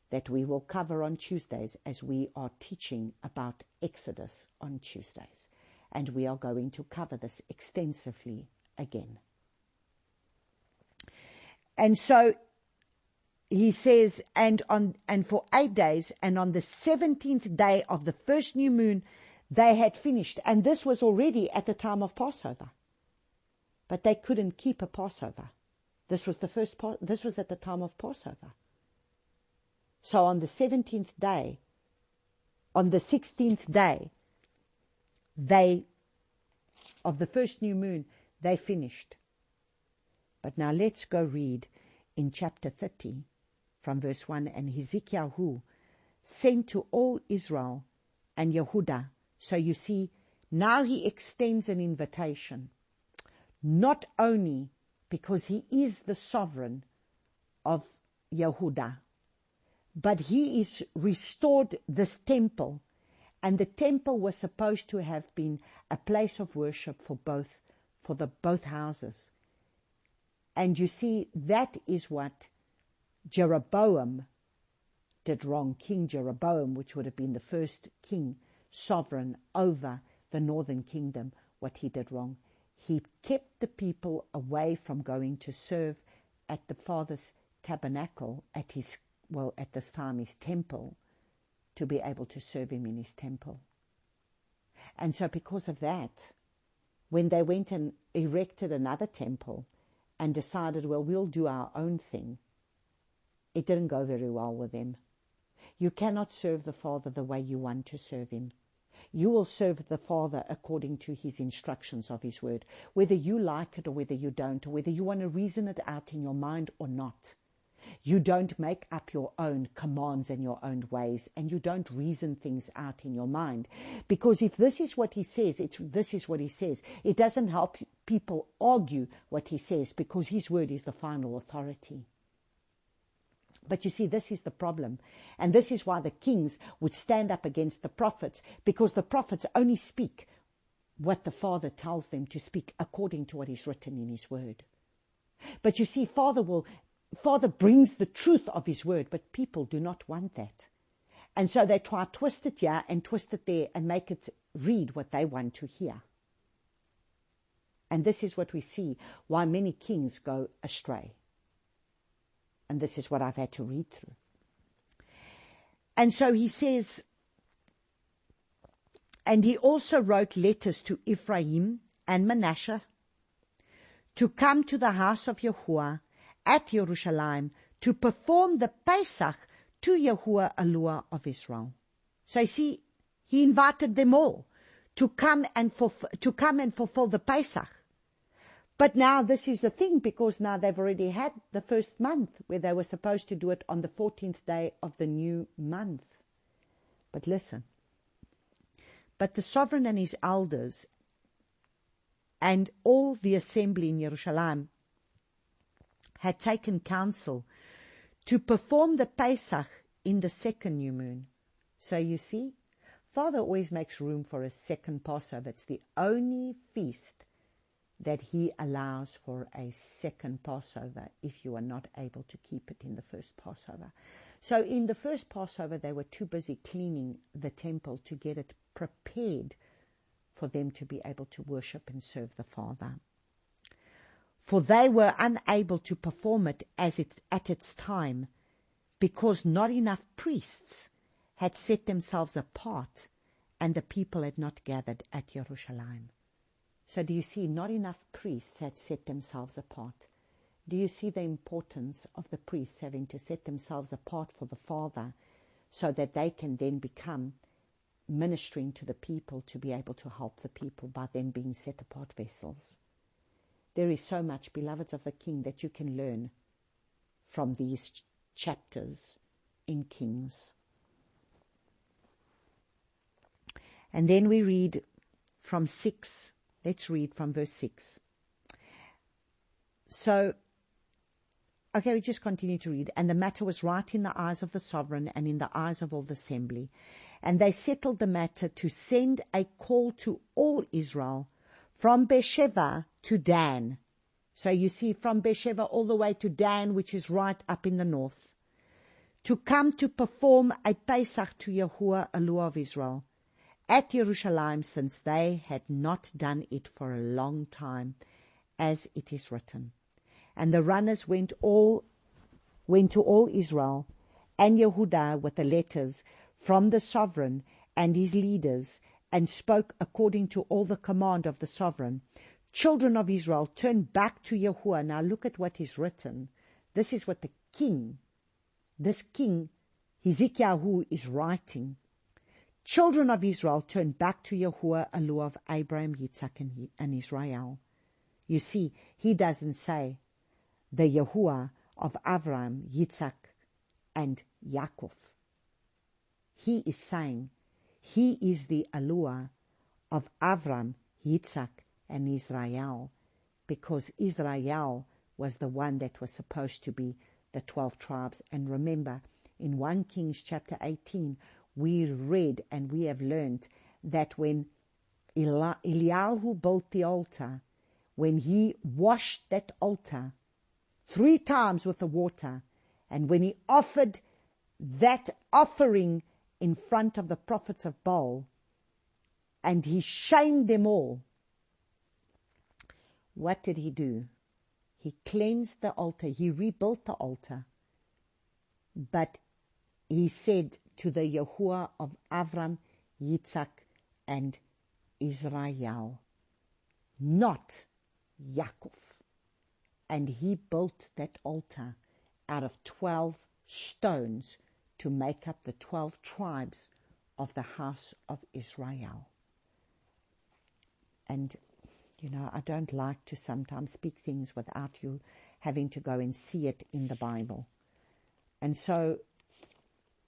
that we will cover on Tuesdays as we are teaching about Exodus on Tuesdays. And we are going to cover this extensively again. And so he says, and for 8 days, and on the 17th day of the first new moon, they had finished. And this was already at the time of Passover. But they couldn't keep a Passover. This was this was at the time of Passover. So on the 16th day, of the first new moon, they finished. But now let's go read in chapter 30 from verse 1. And Hezekiah sent to all Israel and Yehudah. So you see, now he extends an invitation, not only because he is the sovereign of Yehudah, but he is restored this temple. And the temple was supposed to have been a place of worship for both houses. And you see, that is what Jeroboam did wrong. King Jeroboam, which would have been the first king, sovereign over the northern kingdom, what he did wrong. He kept the people away from going to serve at the Father's tabernacle, at this time his temple, to be able to serve him in his temple. And so because of that, when they went and erected another temple and decided, well, we'll do our own thing, it didn't go very well with them. You cannot serve the Father the way you want to serve him. You will serve the Father according to his instructions of his word, whether you like it or whether you don't, or whether you want to reason it out in your mind or not. You don't make up your own commands and your own ways, and you don't reason things out in your mind. Because if this is what he says, this is what he says. It doesn't help people argue what he says, because his word is the final authority. But you see, this is the problem. And this is why the kings would stand up against the prophets, because the prophets only speak what the Father tells them to speak according to what is written in his word. But you see, Father brings the truth of his word, but people do not want that. And so they try to twist it here and twist it there and make it read what they want to hear. And this is what we see, why many kings go astray. And this is what I've had to read through. And so he says, and he also wrote letters to Ephraim and Manasseh to come to the house of Yahuwah at Jerusalem to perform the Pesach to Yahuwah Elohah of Israel. So you see, he invited them all to come and fulfill the Pesach. But now this is the thing, because now they've already had the first month where they were supposed to do it on the 14th day of the new month. But listen, but the sovereign and his elders and all the assembly in Jerusalem had taken counsel to perform the Pesach in the second new moon. So you see, Father always makes room for a second Passover. It's the only feast that he allows for a second Passover if you are not able to keep it in the first Passover. So in the first Passover, they were too busy cleaning the temple to get it prepared for them to be able to worship and serve the Father. For they were unable to perform it at its time, because not enough priests had set themselves apart, and the people had not gathered at Jerusalem. So do you see, not enough priests had set themselves apart. Do you see the importance of the priests having to set themselves apart for the Father, so that they can then become ministering to the people, to be able to help the people by them being set apart vessels? There is so much, beloveds of the King, that you can learn from these chapters in Kings. And then we read from 6. Let's read from verse 6. So, okay, we just continue to read. And the matter was right in the eyes of the sovereign and in the eyes of all the assembly. And they settled the matter to send a call to all Israel from Beersheba to Dan. So you see from Beersheba all the way to Dan, which is right up in the north, to come to perform a Pesach to Yahuwah, Elohim of Israel, at Jerusalem, since they had not done it for a long time, as it is written. And the runners went to all Israel and Yehudah with the letters from the sovereign and his leaders, and spoke according to all the command of the sovereign. Children of Israel, turn back to Yahuwah. Now look at what is written. This is what this king, Hezekiah, is writing. Children of Israel, turn back to Yahuwah, Elohim of Abraham, Yitzhak, and Israel. You see, he doesn't say the Yahuwah of Abraham, Yitzhak, and Yaakov. He is saying he is the Elohim of Abraham, Yitzhak, and Israel, because Israel was the one that was supposed to be the 12 tribes. And remember, in 1 Kings chapter 18, we read and we have learned that when Eliyahu built the altar, when he washed that altar 3 times with the water, and when he offered that offering in front of the prophets of Baal, and he shamed them all, what did he do? He cleansed the altar, he rebuilt the altar, but he said to the Yahuwah of Avram, Yitzhak, and Israel, not Yaakov. And he built that altar out of 12 stones to make up the 12 tribes of the house of Israel. And, you know, I don't like to sometimes speak things without you having to go and see it in the Bible. And so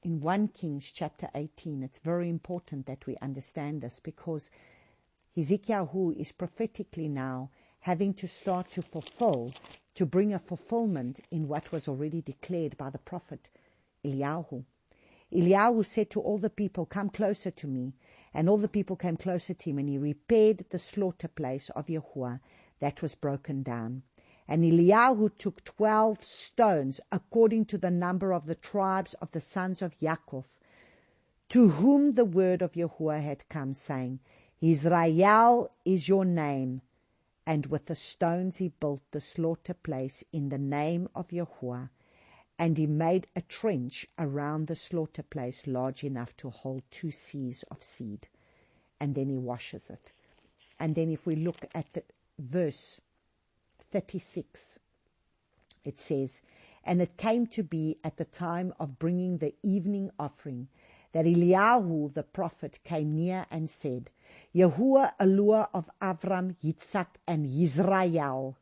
in 1 Kings chapter 18, it's very important that we understand this, because Hezekiah is prophetically now having to start to fulfill, to bring a fulfillment in what was already declared by the prophet Eliyahu. Eliyahu said to all the people, come closer to me. And all the people came closer to him, and he repaired the slaughter place of Yahuwah that was broken down. And Eliyahu took 12 stones, according to the number of the tribes of the sons of Yaakov, to whom the word of Yahuwah had come, saying, Israel is your name. And with the stones he built the slaughter place in the name of Yahuwah. And he made a trench around the slaughter place large enough to hold 2 seahs of seed. And then he washes it. And then if we look at the verse 36, it says, and it came to be at the time of bringing the evening offering that Eliyahu the prophet came near and said, Yahuwah, Elohim of Avram, Yitzhak, and Israel,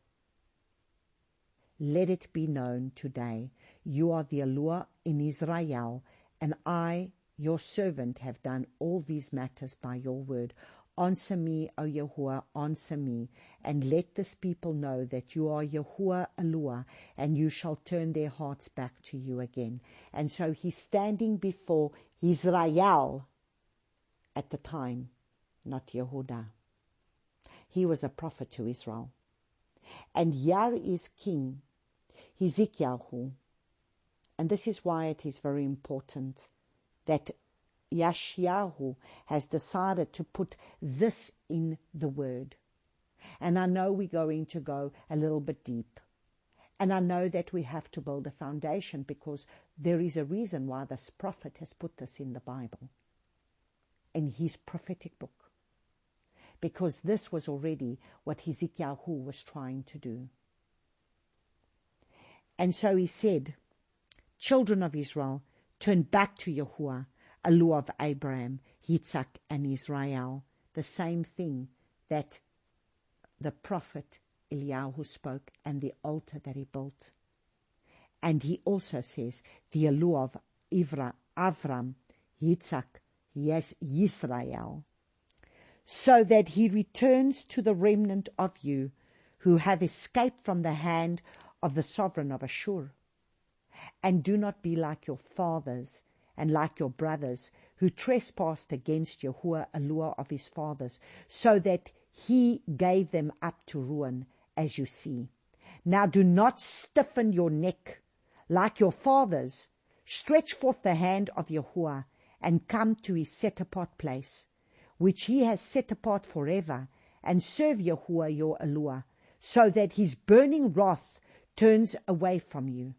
let it be known today, you are the Elohim in Israel, and I, your servant, have done all these matters by your word. Answer me, O Yahuwah, answer me, and let this people know that you are Yahuwah Elohim, and you shall turn their hearts back to you again. And so he's standing before Israel at the time, not Yehudah. He was a prophet to Israel. And here is King Hezekiah. And this is why it is very important that Yashiyahu has decided to put this in the word. And I know we're going to go a little bit deep. And I know that we have to build a foundation, because there is a reason why this prophet has put this in the Bible, in his prophetic book. Because this was already what Hezekiah was trying to do. And so he said, children of Israel, turn back to Yahuwah, Elohim of Abraham, Yitzhak, and Israel. The same thing that the prophet Eliyahu spoke, and the altar that he built. And he also says, the Elohim of Avram, Yitzhak, yes, Israel, so that he returns to the remnant of you who have escaped from the hand of the sovereign of Ashur. And do not be like your fathers and like your brothers, who trespassed against Yahuwah, Elohim of his fathers, so that he gave them up to ruin, as you see. Now do not stiffen your neck like your fathers. Stretch forth the hand of Yahuwah and come to his set-apart place, which he has set apart forever, and serve Yahuwah your Eluah, so that his burning wrath turns away from you.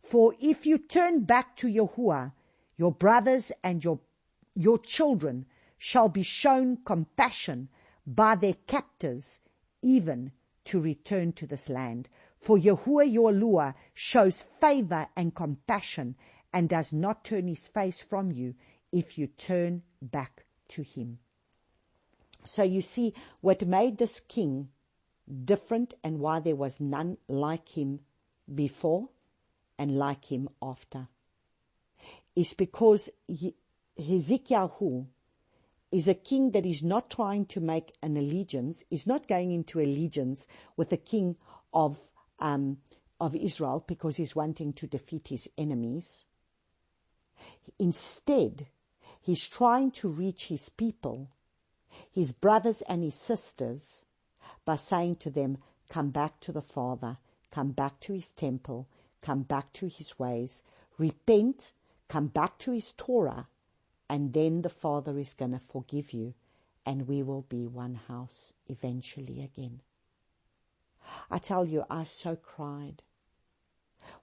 For if you turn back to Yahuwah, your brothers and your children shall be shown compassion by their captors, even to return to this land. For Yahuwah your Eluah shows favor and compassion, and does not turn his face from you if you turn back to him. So you see what made this king different, and why there was none like him before and like him after, is because Hezekiah is a king that is not trying to make an allegiance, is not going into allegiance with the king of Israel because he's wanting to defeat his enemies. Instead, he's trying to reach his people, his brothers and his sisters, by saying to them, come back to the Father, come back to his temple, come back to his ways, repent, come back to his Torah, and then the Father is going to forgive you, and we will be one house eventually again. I tell you, I so cried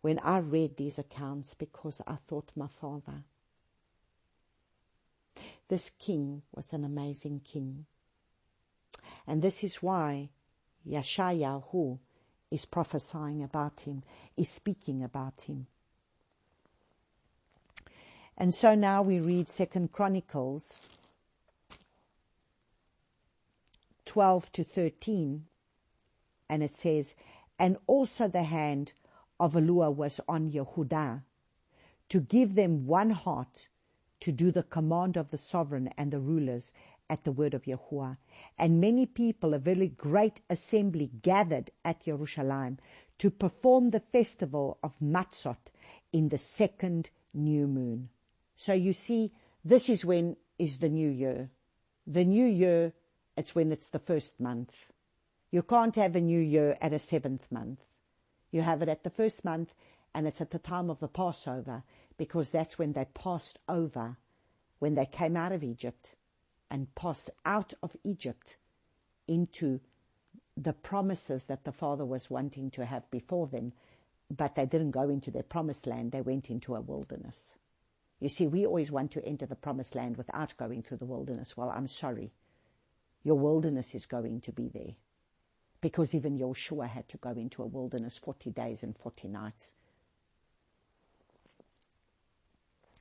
when I read these accounts, because I thought, my father, this king was an amazing king. And this is why Yeshayahu is prophesying about him, is speaking about him. And so now we read 2 Chronicles 12 to 13, and it says, and also the hand of Eluah was on Yehudah, to give them one heart to do the command of the sovereign and the rulers at the word of Yahuwah. And many people, a very great assembly, gathered at Jerusalem to perform the festival of Matzot in the second new moon. So you see, this is when is the new year. The new year, it's when it's the first month. You can't have a new year at a seventh month. You have it at the first month, and it's at the time of the Passover, because that's when they passed over, when they came out of Egypt and passed out of Egypt into the promises that the Father was wanting to have before them, but they didn't go into their promised land, they went into a wilderness. You see, we always want to enter the promised land without going through the wilderness. Well, I'm sorry. Your wilderness is going to be there, because even Joshua had to go into a wilderness 40 days and 40 nights.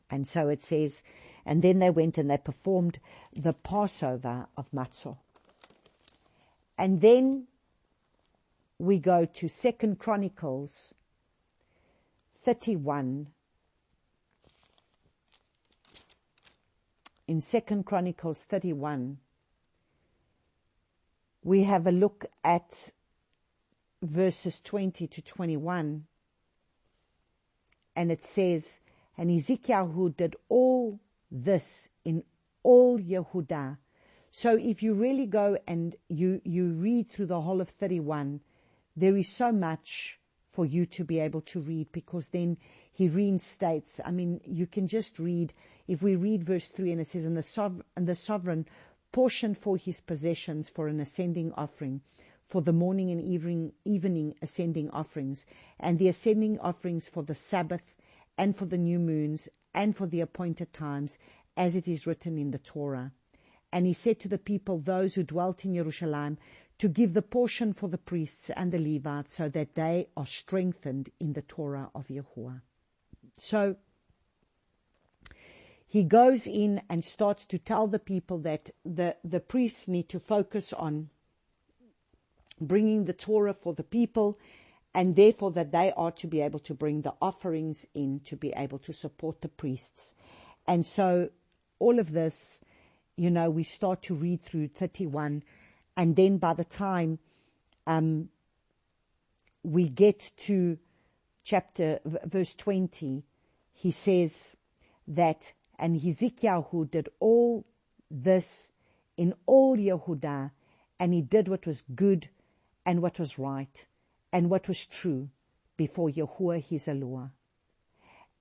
And so it says, and then they went and they performed the Passover of Matzah. And then we go to 2 Chronicles 31. In 2 Chronicles 31, we have a look at verses 20 to 21. And it says, and Hezekiah did all this in all Yehudah. So if you really go and you read through the whole of 31, there is so much for you to be able to read, because then he reinstates. I mean, you can just read, if we read verse 3, and it says, and the sovereign portion for his possessions for an ascending offering, for the morning and evening ascending offerings, and the ascending offerings for the Sabbath, and for the new moons, and for the appointed times, as it is written in the Torah. And he said to the people, those who dwelt in Jerusalem, to give the portion for the priests and the Levites, so that they are strengthened in the Torah of Yahuwah. So he goes in and starts to tell the people that the priests need to focus on bringing the Torah for the people, and therefore that they are to be able to bring the offerings in to be able to support the priests. And so all of this, we start to read through 31, and then by the time we get to verse 20, he says that, and Hezekiah did all this in all Yehudah, and he did what was good and what was right and what was true before Yahuwah his Elohah.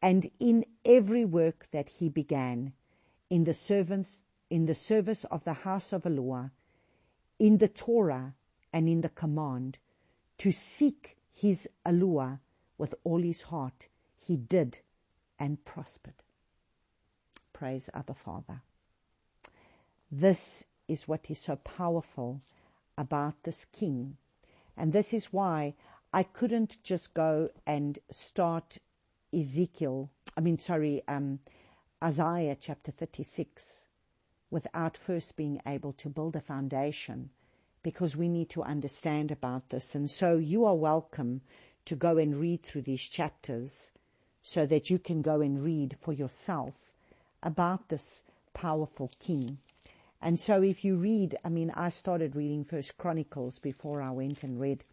And in every work that he began, in the service of the house of Elohah, in the Torah and in the command, to seek his Elohah with all his heart, he did and prospered. Praise Abba Father. This is what is so powerful about this king. And this is why I couldn't just go and start Isaiah chapter 36 without first being able to build a foundation, because we need to understand about this. And so you are welcome to go and read through these chapters so that you can go and read for yourself about this powerful king. And so if you read, I started reading first Chronicles before I went and read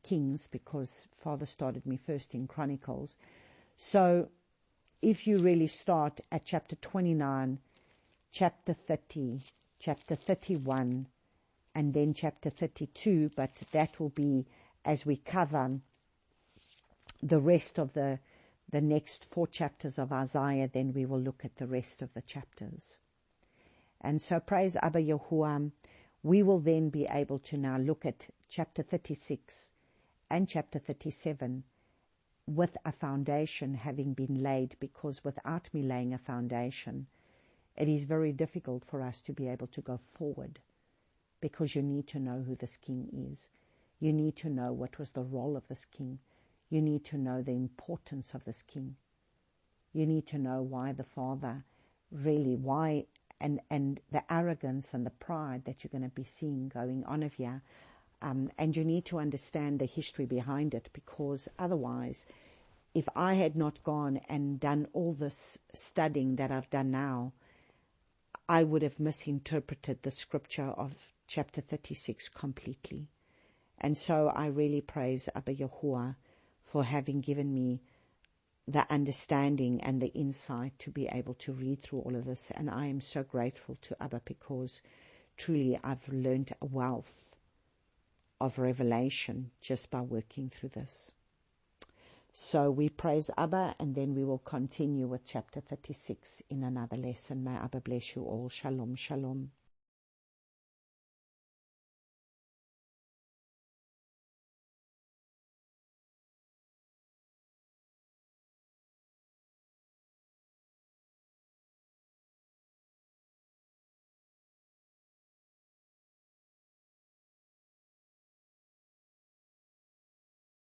Kings, because Father started me first in Chronicles. So if you really start at chapter 29, chapter 30, chapter 31, and then chapter 32, but that will be as we cover the rest of the next 4 chapters of Isaiah, then we will look at the rest of the chapters. And so praise Abba Yahuwah, we will then be able to now look at chapter 36 and chapter 37 with a foundation having been laid, because without me laying a foundation, it is very difficult for us to be able to go forward, because you need to know who this king is. You need to know what was the role of this king. You need to know the importance of this king. You need to know why the Father really, and the arrogance and the pride that you're going to be seeing going on of here. And you need to understand the history behind it, because otherwise, if I had not gone and done all this studying that I've done now, I would have misinterpreted the scripture of chapter 36 completely. And so I really praise Abba Yahuwah for having given me the understanding and the insight to be able to read through all of this. And I am so grateful to Abba, because truly I've learned a wealth of revelation just by working through this. So we praise Abba, and then we will continue with chapter 36 in another lesson. May Abba bless you all. Shalom, shalom.